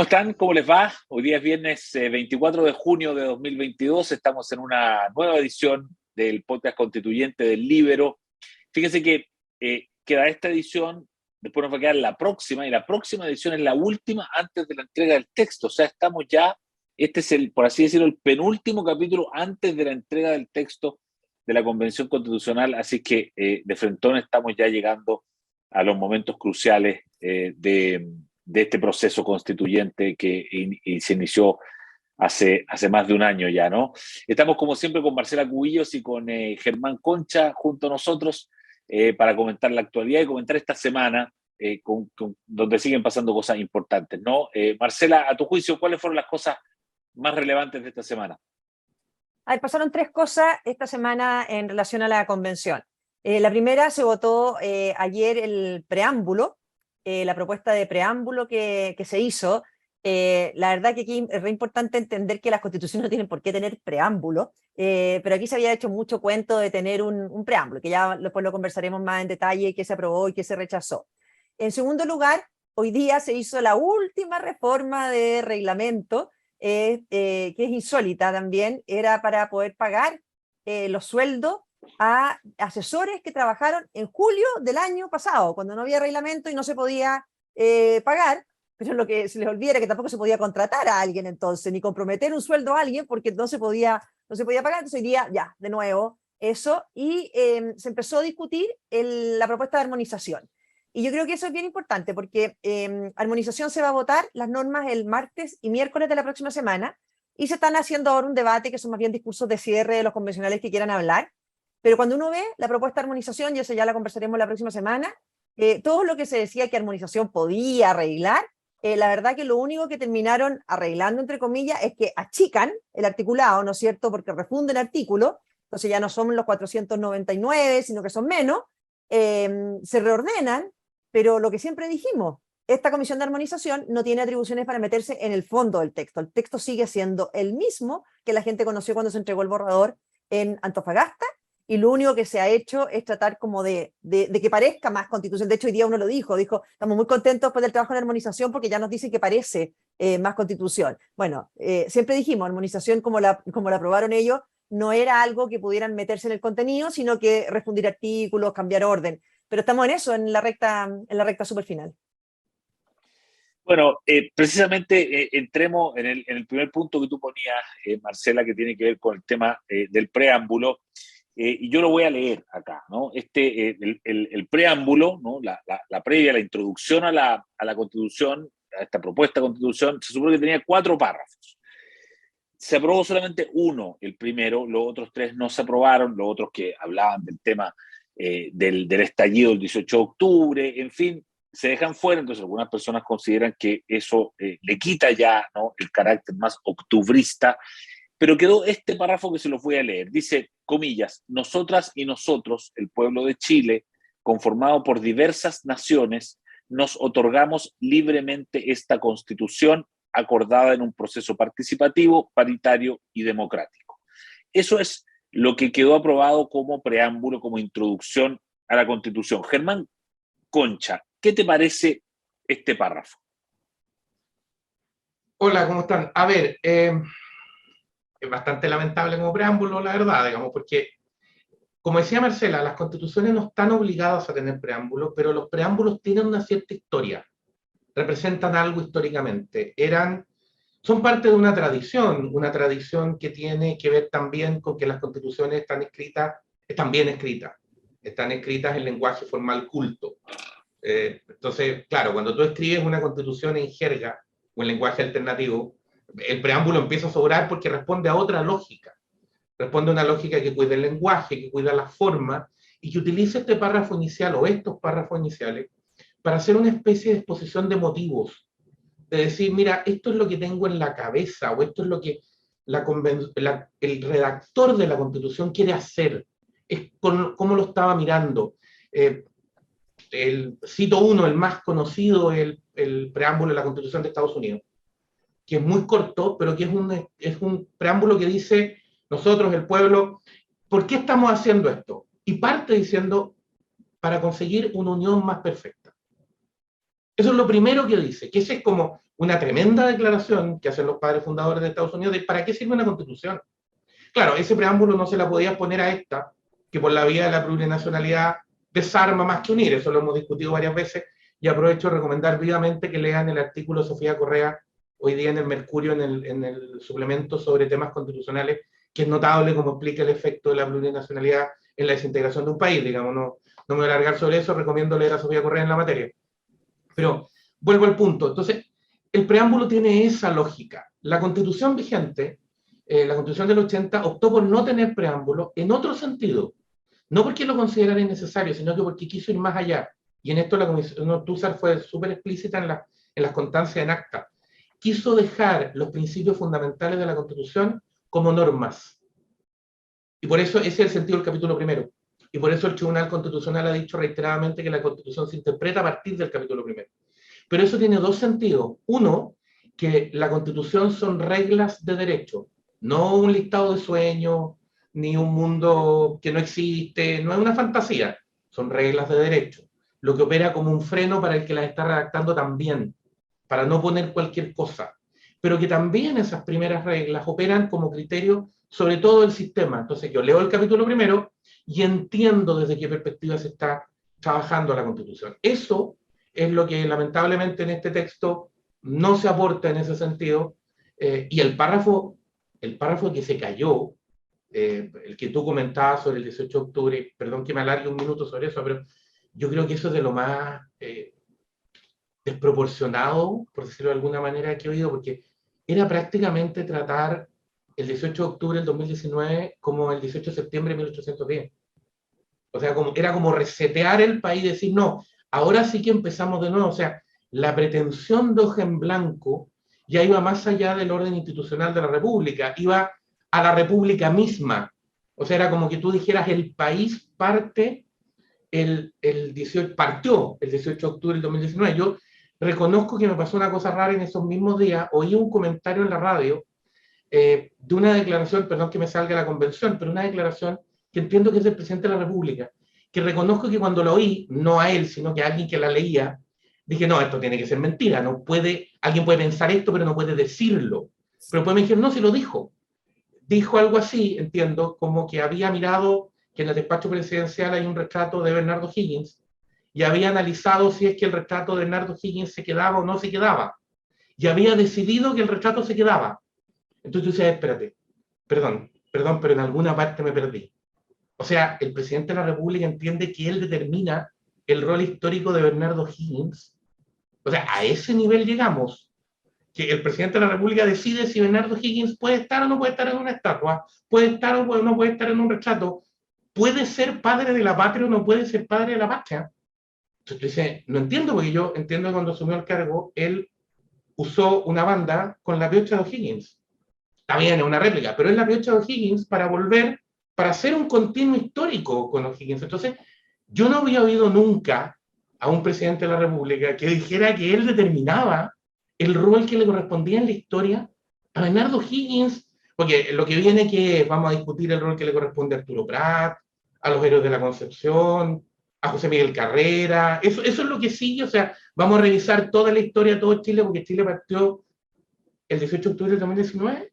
¿Cómo están? ¿Cómo les va? Hoy día es viernes 24 de junio de 2022. Estamos en una nueva edición del podcast constituyente del Líbero. Fíjense que queda esta edición, después nos va a quedar la próxima, y la próxima edición es la última antes de la entrega del texto. O sea, estamos ya, este es el, por así decirlo, el penúltimo capítulo antes de la entrega del texto de la Convención Constitucional. Así que de frentón estamos ya llegando a los momentos cruciales de este proceso constituyente que se inició hace más de un año ya, ¿no? Estamos como siempre con Marcela Cubillos y con Germán Concha junto a nosotros para comentar la actualidad y comentar esta semana donde siguen pasando cosas importantes, ¿no? Marcela, a tu juicio, ¿cuáles fueron las cosas más relevantes de esta semana? A ver, pasaron tres cosas esta semana en relación a la convención. La primera, se votó ayer el preámbulo, la propuesta de preámbulo que se hizo. La verdad que aquí es re importante entender que las constituciones no tienen por qué tener preámbulo, pero aquí se había hecho mucho cuento de tener un preámbulo, que ya después lo conversaremos más en detalle, qué se aprobó y qué se rechazó. En segundo lugar, hoy día se hizo la última reforma de reglamento, que es insólita también, era para poder pagar los sueldos a asesores que trabajaron en julio del año pasado, cuando no había reglamento y no se podía pagar, pero lo que se les olvida era que tampoco se podía contratar a alguien entonces, ni comprometer un sueldo a alguien porque no se podía pagar. Entonces hoy día ya, de nuevo, eso, y se empezó a discutir la propuesta de armonización. Y yo creo que eso es bien importante porque armonización se va a votar las normas el martes y miércoles de la próxima semana, y se están haciendo ahora un debate que son más bien discursos de cierre de los convencionales que quieran hablar. Pero cuando uno ve la propuesta de armonización, y eso ya la conversaremos la próxima semana, todo lo que se decía que armonización podía arreglar, la verdad que lo único que terminaron arreglando, entre comillas, es que achican el articulado, ¿no es cierto?, porque refunden artículos, entonces ya no son los 499, sino que son menos, se reordenan, pero lo que siempre dijimos, esta comisión de armonización no tiene atribuciones para meterse en el fondo del texto. El texto sigue siendo el mismo que la gente conoció cuando se entregó el borrador en Antofagasta, y lo único que se ha hecho es tratar como de que parezca más constitución. De hecho, hoy día uno lo dijo, estamos muy contentos después del trabajo en armonización porque ya nos dicen que parece más constitución. Bueno, siempre dijimos, armonización como la aprobaron ellos, no era algo que pudieran meterse en el contenido, sino que refundir artículos, cambiar orden. Pero estamos en eso, en la recta super final. Bueno, precisamente entremos en el primer punto que tú ponías, Marcela, que tiene que ver con el tema del preámbulo. Y yo lo voy a leer acá, ¿no? El preámbulo, ¿no? La previa, la introducción a la Constitución, a esta propuesta de Constitución, se supone que tenía 4 párrafos. Se aprobó solamente uno, el primero, los otros 3 no se aprobaron, los otros que hablaban del tema del estallido del 18 de octubre, en fin, se dejan fuera. Entonces algunas personas consideran que eso le quita ya, ¿no?, el carácter más octubrista. Pero quedó este párrafo que se los voy a leer. Dice, comillas, nosotras y nosotros, el pueblo de Chile, conformado por diversas naciones, nos otorgamos libremente esta constitución acordada en un proceso participativo, paritario y democrático. Eso es lo que quedó aprobado como preámbulo, como introducción a la Constitución. Germán Concha, ¿qué te parece este párrafo? Hola, ¿cómo están? A ver, es bastante lamentable como preámbulo, la verdad, digamos, porque, como decía Marcela, las constituciones no están obligadas a tener preámbulos, pero los preámbulos tienen una cierta historia, representan algo históricamente, son parte de una tradición que tiene que ver también con que las constituciones están bien escritas, están escritas en lenguaje formal culto. Entonces, claro, cuando tú escribes una constitución en jerga o en lenguaje alternativo, el preámbulo empieza a sobrar porque responde a otra lógica. Responde a una lógica que cuida el lenguaje, que cuida la forma, y que utiliza este párrafo inicial o estos párrafos iniciales para hacer una especie de exposición de motivos. De decir, mira, esto es lo que tengo en la cabeza, o esto es lo que el redactor de la Constitución quiere hacer. Es cómo lo estaba mirando. Cito uno, el más conocido, el preámbulo de la Constitución de Estados Unidos, que es muy corto, pero que es un preámbulo que dice, nosotros, el pueblo, ¿por qué estamos haciendo esto? Y parte diciendo, para conseguir una unión más perfecta. Eso es lo primero que dice, que esa es como una tremenda declaración que hacen los padres fundadores de Estados Unidos de para qué sirve una constitución. Claro, ese preámbulo no se la podía poner a esta, que por la vía de la plurinacionalidad desarma más que unir, eso lo hemos discutido varias veces, y aprovecho de recomendar vivamente que lean el artículo de Sofía Correa, hoy día en el Mercurio, en el suplemento sobre temas constitucionales, que es notable cómo explica el efecto de la plurinacionalidad en la desintegración de un país, digamos, no me voy a alargar sobre eso, recomiendo leer a Sofía Correa en la materia. Pero vuelvo al punto, entonces, el preámbulo tiene esa lógica. La constitución vigente, la constitución del 80, optó por no tener preámbulo en otro sentido, no porque lo considerara innecesario, sino que porque quiso ir más allá. Y en esto la Comisión Tuzar fue súper explícita en las constancias en acta. Quiso dejar los principios fundamentales de la Constitución como normas. Y por eso ese es el sentido del capítulo primero. Y por eso el Tribunal Constitucional ha dicho reiteradamente que la Constitución se interpreta a partir del capítulo primero. Pero eso tiene dos sentidos. Uno, que la Constitución son reglas de derecho, no un listado de sueños, ni un mundo que no existe, no es una fantasía, son reglas de derecho, lo que opera como un freno para el que las está redactando también, para no poner cualquier cosa, pero que también esas primeras reglas operan como criterio sobre todo el sistema. Entonces yo leo el capítulo primero y entiendo desde qué perspectiva se está trabajando la Constitución. Eso es lo que lamentablemente en este texto no se aporta en ese sentido, y el párrafo que se cayó, el que tú comentabas sobre el 18 de octubre, perdón que me alargue un minuto sobre eso, pero yo creo que eso es de lo más desproporcionado, por decirlo de alguna manera, que he oído, porque era prácticamente tratar el 18 de octubre del 2019 como el 18 de septiembre de 1810. O sea, era como resetear el país y decir, no, ahora sí que empezamos de nuevo. O sea, la pretensión de hoja en blanco ya iba más allá del orden institucional de la República, iba a la República misma. O sea, era como que tú dijeras, el país partió el 18 de octubre del 2019. Yo reconozco que me pasó una cosa rara en esos mismos días. Oí un comentario en la radio de una declaración, perdón que me salga la convención, pero una declaración que entiendo que es del presidente de la República, que reconozco que cuando lo oí, no a él, sino que a alguien que la leía, dije, no, esto tiene que ser mentira, no puede, alguien puede pensar esto, pero no puede decirlo. Pero después me dijeron, no, si lo dijo. Dijo algo así, entiendo, como que había mirado que en el despacho presidencial hay un retrato de Bernardo Higgins, y había analizado si es que el retrato de Bernardo Higgins se quedaba o no se quedaba, y había decidido que el retrato se quedaba. Entonces tú dices, espérate, perdón, pero en alguna parte me perdí. O sea, el presidente de la República entiende que él determina el rol histórico de Bernardo Higgins. O sea, a ese nivel llegamos, que el presidente de la República decide si Bernardo Higgins puede estar o no puede estar en una estatua, puede estar o no puede estar en un retrato, puede ser padre de la patria o no puede ser padre de la patria. Entonces tú dices, no entiendo, porque yo entiendo que cuando asumió el cargo, él usó una banda con la piocha de Higgins. Está bien, es una réplica, pero es la piocha de O'Higgins para volver, para hacer un continuo histórico con O'Higgins. Entonces, yo no había oído nunca a un presidente de la República que dijera que él determinaba el rol que le correspondía en la historia a Bernardo O'Higgins, porque lo que viene que vamos a discutir el rol que le corresponde a Arturo Prat, a los héroes de la Concepción, a José Miguel Carrera, eso es lo que sigue, o sea, vamos a revisar toda la historia de todo Chile, porque Chile partió el 18 de octubre del 2019.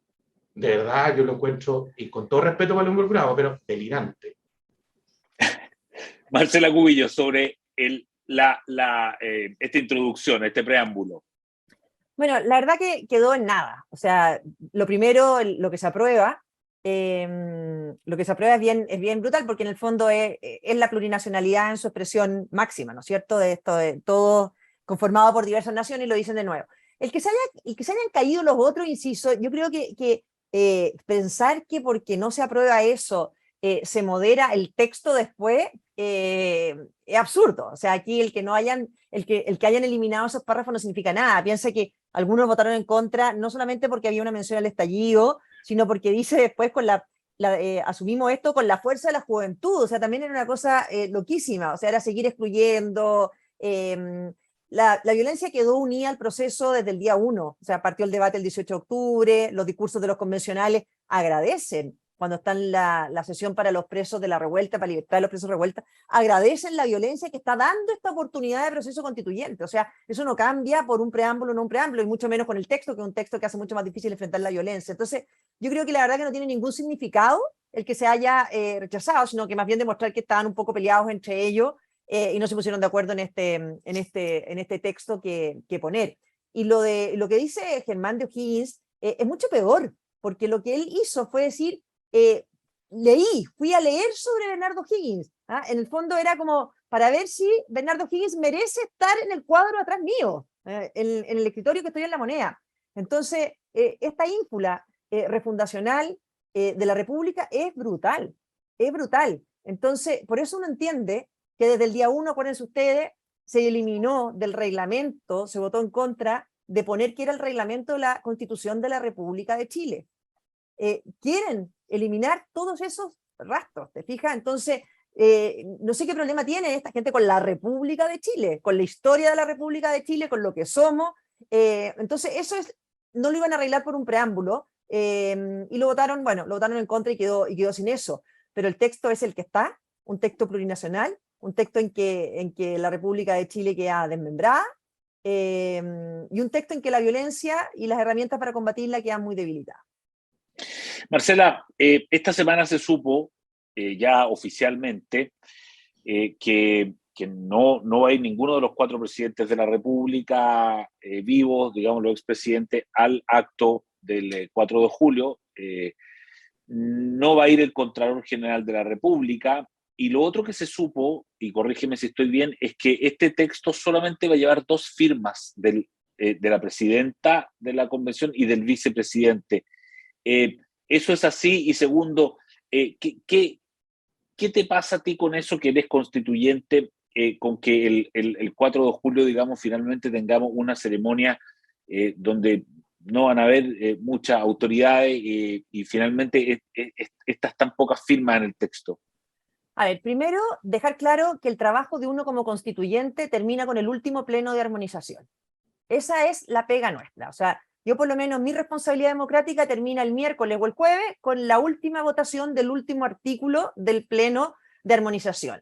De verdad, yo lo encuentro, y con todo respeto para el involucrado, pero delirante. Marcela Cubillo, sobre esta introducción, este preámbulo. Bueno, la verdad que quedó en nada. O sea, lo primero, lo que se aprueba es bien brutal, porque en el fondo es la plurinacionalidad en su expresión máxima, ¿no es cierto? De esto, de todo conformado por diversas naciones, y lo dicen de nuevo. El que se hayan caído los otros incisos, yo creo que pensar que porque no se aprueba eso se modera el texto después es absurdo. O sea, aquí el que hayan eliminado esos párrafos no significa nada. Piensa que algunos votaron en contra no solamente porque había una mención al estallido, sino porque dice después asumimos esto con la fuerza de la juventud. O sea, también era una cosa loquísima. O sea, era seguir excluyendo. La violencia quedó unida al proceso desde el día 1, o sea, partió el debate el 18 de octubre, los discursos de los convencionales agradecen cuando está en la sesión para los presos de la revuelta, para libertad de los presos de revuelta, agradecen la violencia que está dando esta oportunidad de proceso constituyente. O sea, eso no cambia por un preámbulo o no un preámbulo, y mucho menos con el texto, que es un texto que hace mucho más difícil enfrentar la violencia. Entonces, yo creo que la verdad que no tiene ningún significado el que se haya rechazado, sino que más bien demostrar que estaban un poco peleados entre ellos y no se pusieron de acuerdo en este texto que poner. Y lo que dice Germán de O'Higgins es mucho peor, porque lo que él hizo fue decir, fui a leer sobre Bernardo O'Higgins. ¿Ah? En el fondo era como para ver si Bernardo O'Higgins merece estar en el cuadro atrás mío, en el escritorio que estoy en La Moneda. Entonces, esta íncula refundacional de la República es brutal, es brutal. Entonces, por eso uno entiende que desde el día 1, acuérdense ustedes, se eliminó del reglamento, se votó en contra de poner que era el reglamento de la Constitución de la República de Chile. Quieren eliminar todos esos rastros, ¿te fijas? Entonces, no sé qué problema tiene esta gente con la República de Chile, con la historia de la República de Chile, con lo que somos. Entonces, no lo iban a arreglar por un preámbulo, y lo votaron en contra y quedó sin eso. Pero el texto es el que está, un texto plurinacional, un texto en que la República de Chile queda desmembrada, y un texto en que la violencia y las herramientas para combatirla quedan muy debilitadas. Marcela, esta semana se supo ya oficialmente que no va a ir ninguno de los 4 presidentes de la República vivos, digamos los expresidentes, al acto del 4 de julio. No va a ir el Contralor General de la República. Y lo otro que se supo, y corrígeme si estoy bien, es que este texto solamente va a llevar 2 firmas de la presidenta de la convención y del vicepresidente. ¿Eso es así? Y segundo, ¿qué te pasa a ti con eso, que eres constituyente, con que el 4 de julio, digamos, finalmente tengamos una ceremonia donde no van a haber muchas autoridades y finalmente estas tan pocas firmas en el texto? A ver, primero, dejar claro que el trabajo de uno como constituyente termina con el último pleno de armonización. Esa es la pega nuestra. O sea, yo por lo menos mi responsabilidad democrática termina el miércoles o el jueves con la última votación del último artículo del pleno de armonización.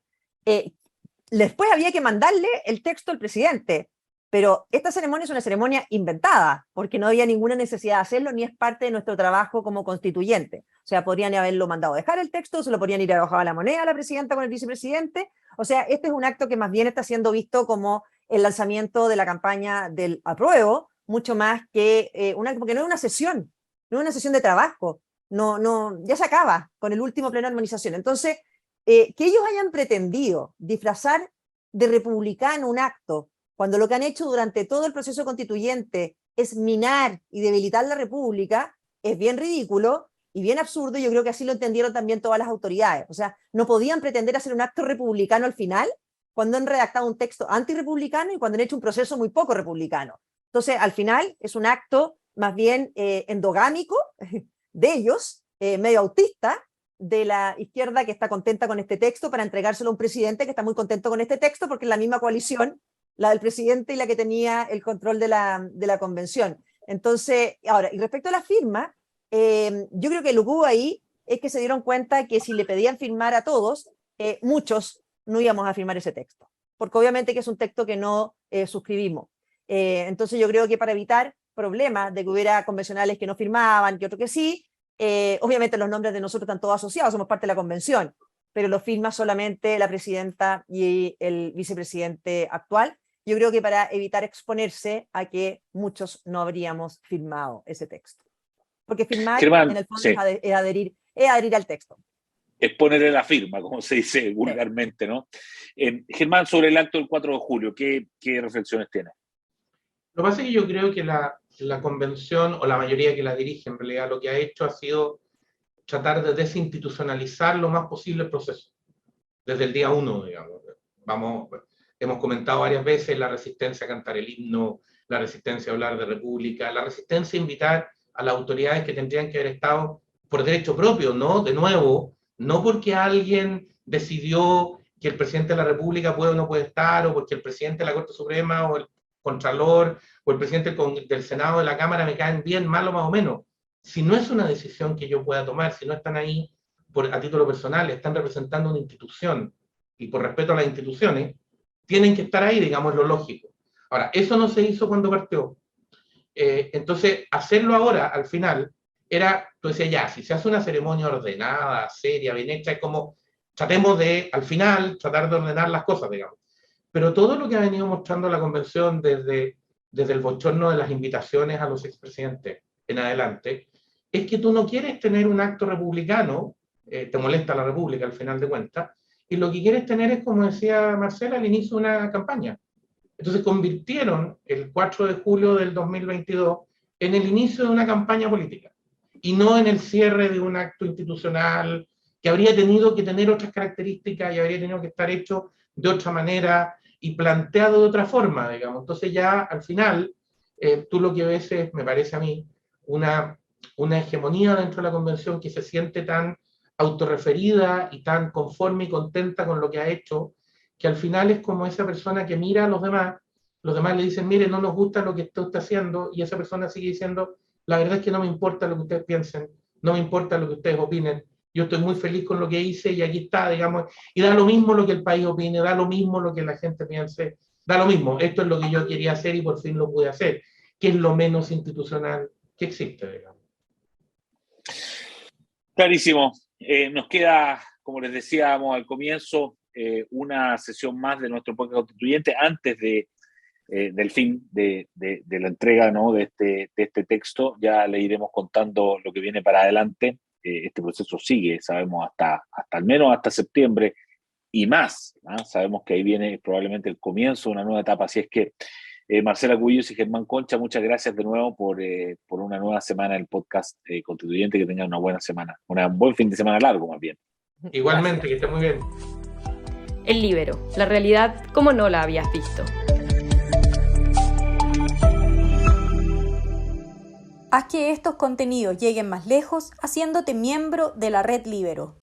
Después había que mandarle el texto al presidente, pero esta ceremonia es una ceremonia inventada, porque no había ninguna necesidad de hacerlo, ni es parte de nuestro trabajo como constituyente. O sea, podrían haberlo mandado a dejar el texto, se lo podrían ir a bajar a La Moneda a la presidenta con el vicepresidente. O sea, este es un acto que más bien está siendo visto como el lanzamiento de la campaña del apruebo, mucho más que porque no es una sesión, no es una sesión de trabajo, ya se acaba con el último pleno de armonización. Entonces, que ellos hayan pretendido disfrazar de republicano un acto, cuando lo que han hecho durante todo el proceso constituyente es minar y debilitar la República, es bien ridículo y bien absurdo. Yo creo que así lo entendieron también todas las autoridades. O sea, no podían pretender hacer un acto republicano al final cuando han redactado un texto antirrepublicano y cuando han hecho un proceso muy poco republicano. Entonces, al final es un acto más bien endogámico de ellos, medio autista, de la izquierda que está contenta con este texto para entregárselo a un presidente que está muy contento con este texto porque es la misma coalición, la del presidente y la que tenía el control de la convención. Entonces, ahora, y respecto a la firma, yo creo que lo que hubo ahí es que se dieron cuenta que si le pedían firmar a todos, muchos no íbamos a firmar ese texto, porque obviamente que es un texto que no suscribimos. Entonces yo creo que para evitar problemas de que hubiera convencionales que no firmaban, que otros que sí, obviamente los nombres de nosotros están todos asociados, somos parte de la convención, pero lo firma solamente la presidenta y el vicepresidente actual. Yo creo que para evitar exponerse a que muchos no habríamos firmado ese texto. Porque firmar, Germán, en el fondo, sí, es adherir al texto. es ponerle la firma, como se dice vulgarmente, ¿no? Germán, sobre el acto del 4 de julio, ¿qué reflexiones tiene? Lo que pasa es que yo creo que la convención, o la mayoría que la dirige, en realidad lo que ha hecho ha sido tratar de desinstitucionalizar lo más posible el proceso, desde el día 1, digamos. Hemos comentado varias veces la resistencia a cantar el himno, la resistencia a hablar de república, la resistencia a invitar a las autoridades que tendrían que haber estado por derecho propio, ¿no? De nuevo, no porque alguien decidió que el presidente de la República puede o no puede estar, o porque el presidente de la Corte Suprema, o el Contralor, o el presidente del Senado, de la Cámara, me caen bien, mal o más o menos, si no es una decisión que yo pueda tomar, si no están ahí a título personal, están representando una institución y por respeto a las instituciones, tienen que estar ahí, digamos, lo lógico. Ahora, eso no se hizo cuando partió. Entonces, hacerlo ahora, al final, era, tú decías, ya, si se hace una ceremonia ordenada, seria, bien hecha, es como, tratemos de, al final, tratar de ordenar las cosas, digamos. Pero todo lo que ha venido mostrando la convención desde el bochorno de las invitaciones a los expresidentes en adelante, es que tú no quieres tener un acto republicano, te molesta la república al final de cuentas, y lo que quieres tener es, como decía Marcela, al inicio de una campaña. Entonces convirtieron el 4 de julio del 2022 en el inicio de una campaña política y no en el cierre de un acto institucional que habría tenido que tener otras características y habría tenido que estar hecho de otra manera y planteado de otra forma, digamos. Entonces ya al final tú lo que ves es, me parece a mí, una hegemonía dentro de la convención que se siente tan autorreferida y tan conforme y contenta con lo que ha hecho, que al final es como esa persona que mira a los demás le dicen, mire, no nos gusta lo que usted está haciendo, y esa persona sigue diciendo, la verdad es que no me importa lo que ustedes piensen, no me importa lo que ustedes opinen, yo estoy muy feliz con lo que hice y aquí está, digamos, y da lo mismo lo que el país opine, da lo mismo lo que la gente piense, da lo mismo, esto es lo que yo quería hacer y por fin lo pude hacer, que es lo menos institucional que existe, digamos. Clarísimo. Nos queda, como les decíamos al comienzo, una sesión más de nuestro podcast constituyente antes del fin de la entrega, ¿no?, de este texto. Ya le iremos contando lo que viene para adelante. Este proceso sigue, sabemos, hasta al menos hasta septiembre y más, ¿no? Sabemos que ahí viene probablemente el comienzo de una nueva etapa. Así es que Marcela Cubillos y Germán Concha, muchas gracias de nuevo por una nueva semana del podcast constituyente. Que tengan una buena semana, un buen fin de semana largo más bien. Igualmente, que esté muy bien. El Líbero, la realidad como no la habías visto. Haz que estos contenidos lleguen más lejos haciéndote miembro de la Red Líbero.